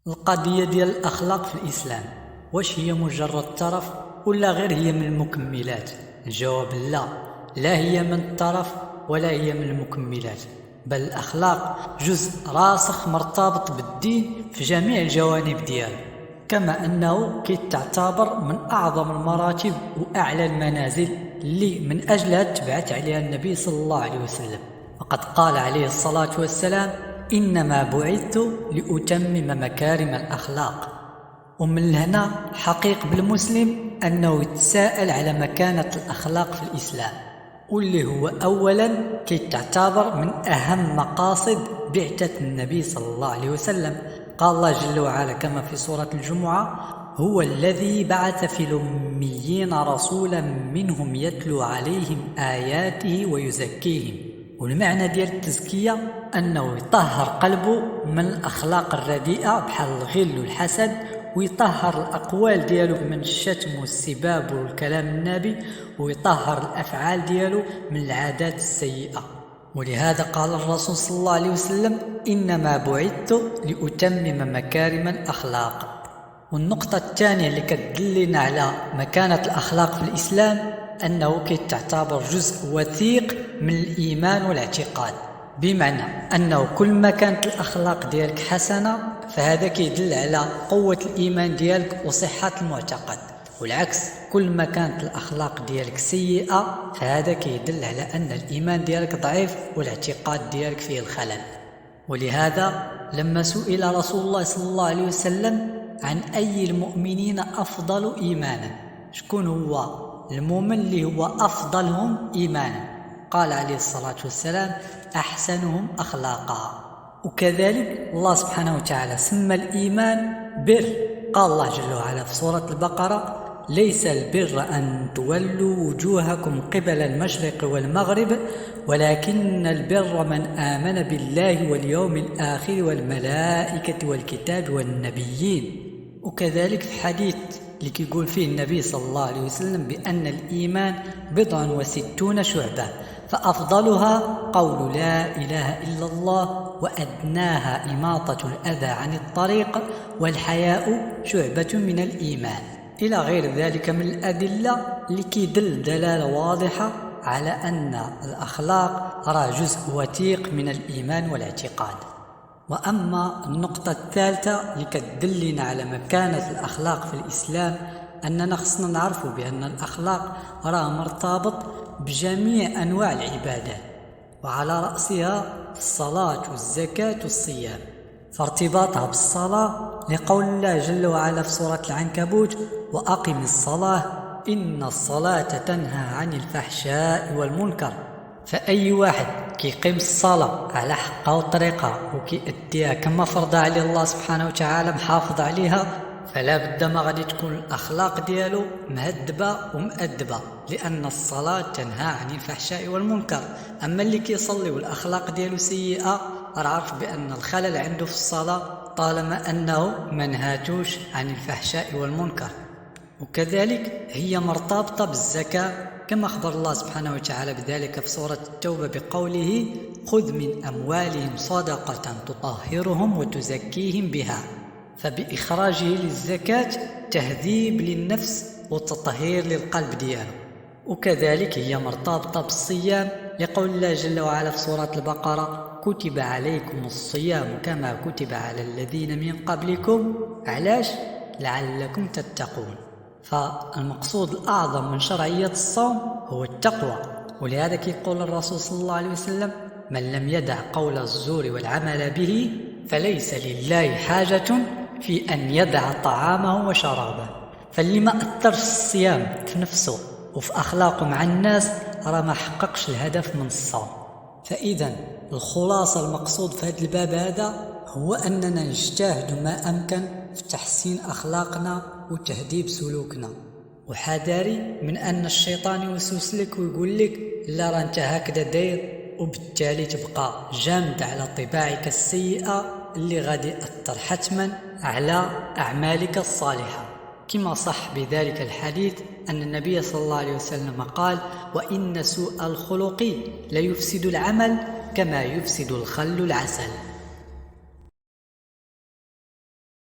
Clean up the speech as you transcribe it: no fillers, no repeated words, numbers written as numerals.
القضية ديال الأخلاق في الإسلام، واش هي مجرد طرف ولا غير هي من المكملات؟ الجواب لا، لا هي من الطرف ولا هي من المكملات، بل الأخلاق جزء راسخ مرتبط بالدين في جميع الجوانب ديالو، كما أنه كيتعتبر من أعظم المراتب وأعلى المنازل اللي من أجلها تبعت عليها النبي صلى الله عليه وسلم. وقد قال عليه الصلاة والسلام: إنما بعثت لأتمم مكارم الأخلاق. ومن هنا حقيق بالمسلم أنه يتساءل على مكانة الأخلاق في الإسلام، واللي هو أولا كيتعتبر من أهم مقاصد بعثة النبي صلى الله عليه وسلم. قال الله جل وعلا كما في سورة الجمعة: هو الذي بعث في الأميين رسولا منهم يتلو عليهم آياته ويزكيهم. والمعنى ديال التزكية أنه يطهر قلبه من الأخلاق الرديئة بحال الغل والحسد، ويطهر الأقوال ديالو من الشتم والسباب والكلام النابي، ويطهر الأفعال ديالو من العادات السيئة. ولهذا قال الرسول صلى الله عليه وسلم: إنما بعثت لأتمم مكارم الأخلاق. والنقطة الثانية اللي كتدلنا على مكانة الأخلاق في الإسلام أنه كيتعتبر جزء وثيق من الإيمان والاعتقاد، بمعنى أنه كل ما كانت الأخلاق ديالك حسنة فهذا كيدل على قوة الإيمان ديالك وصحة المعتقد، والعكس كل ما كانت الأخلاق ديالك سيئة فهذا كيدل على أن الإيمان ديالك ضعيف والاعتقاد ديالك فيه الخلل. ولهذا لما سئل رسول الله صلى الله عليه وسلم عن أي المؤمنين أفضل إيمانا، شكون هو المؤمن اللي هو أفضلهم إيمانا؟ قال عليه الصلاة والسلام: أحسنهم أخلاقا. وكذلك الله سبحانه وتعالى سمى الإيمان بر. قال الله جل وعلا في سورة البقرة: ليس البر أن تولوا وجوهكم قبل المشرق والمغرب ولكن البر من آمن بالله واليوم الآخر والملائكة والكتاب والنبيين. وكذلك في حديث اللي كيقول فيه النبي صلى الله عليه وسلم بأن الإيمان 67 شعبة، فأفضلها قول لا إله إلا الله، وأدناها إماطة الأذى عن الطريق، والحياء شعبة من الإيمان، إلى غير ذلك من الأدلة اللي كيدل دلالة واضحة على أن الأخلاق راه جزء وثيق من الإيمان والاعتقاد. وأما النقطة الثالثة اللي كتدلنا على مكانة الأخلاق في الإسلام أننا خصنا نعرفوا بأن الأخلاق راه مرتبط بجميع أنواع العبادات، وعلى رأسها الصلاة والزكاة والصيام. فارتباطها بالصلاة لقول الله جل وعلا في سورة العنكبوت: وأقم الصلاة إن الصلاة تنهى عن الفحشاء والمنكر. فأي واحد كيقيم الصلاة على حقها وطريقها وكيأديها كما فرض عليه الله سبحانه وتعالى، محافظ عليها، فلا بد ما غادي تكون الأخلاق ديالو مهذبة ومؤدبة، لأن الصلاة تنهى عن الفحشاء والمنكر. أما اللي كيصلي والأخلاق ديالو سيئة راه عارف بأن الخلل عنده في الصلاة طالما أنه منهاتوش عن الفحشاء والمنكر. وكذلك هي مرتبطة بالزكاة كما أخبر الله سبحانه وتعالى بذلك في سورة التوبة بقوله: خذ من أموالهم صدقة تطهرهم وتزكيهم بها. فبإخراجه للزكاة تهذيب للنفس وتطهير للقلب دياله. وكذلك هي مرتبطة بالصيام لقول الله جل وعلا في سورة البقرة: كتب عليكم الصيام كما كتب على الذين من قبلكم. علاش؟ لعلكم تتقون. فالمقصود الأعظم من شرعية الصوم هو التقوى. ولهذا كيقول الرسول صلى الله عليه وسلم: من لم يدع قول الزور والعمل به فليس لله حاجة في أن يدع طعامه وشرابه. فاللي ما أثرش الصيام في نفسه وفي أخلاقه مع الناس راه ما حققش الهدف من الصوم. فإذا الخلاصة المقصود في هذا الباب هذا هو أننا نجتهد ما أمكن في تحسين أخلاقنا وتهذيب سلوكنا، وحذاري من أن الشيطان يوسوس لك ويقول لك: لا راه أنت هكذا داير، وبالتالي تبقى جامد على طباعك السيئة اللي غادي يأثر حتما على أعمالك الصالحة. كما صح بذلك الحديث أن النبي صلى الله عليه وسلم قال: وإن سوء الخلق لا يفسد العمل كما يفسد الخل العسل.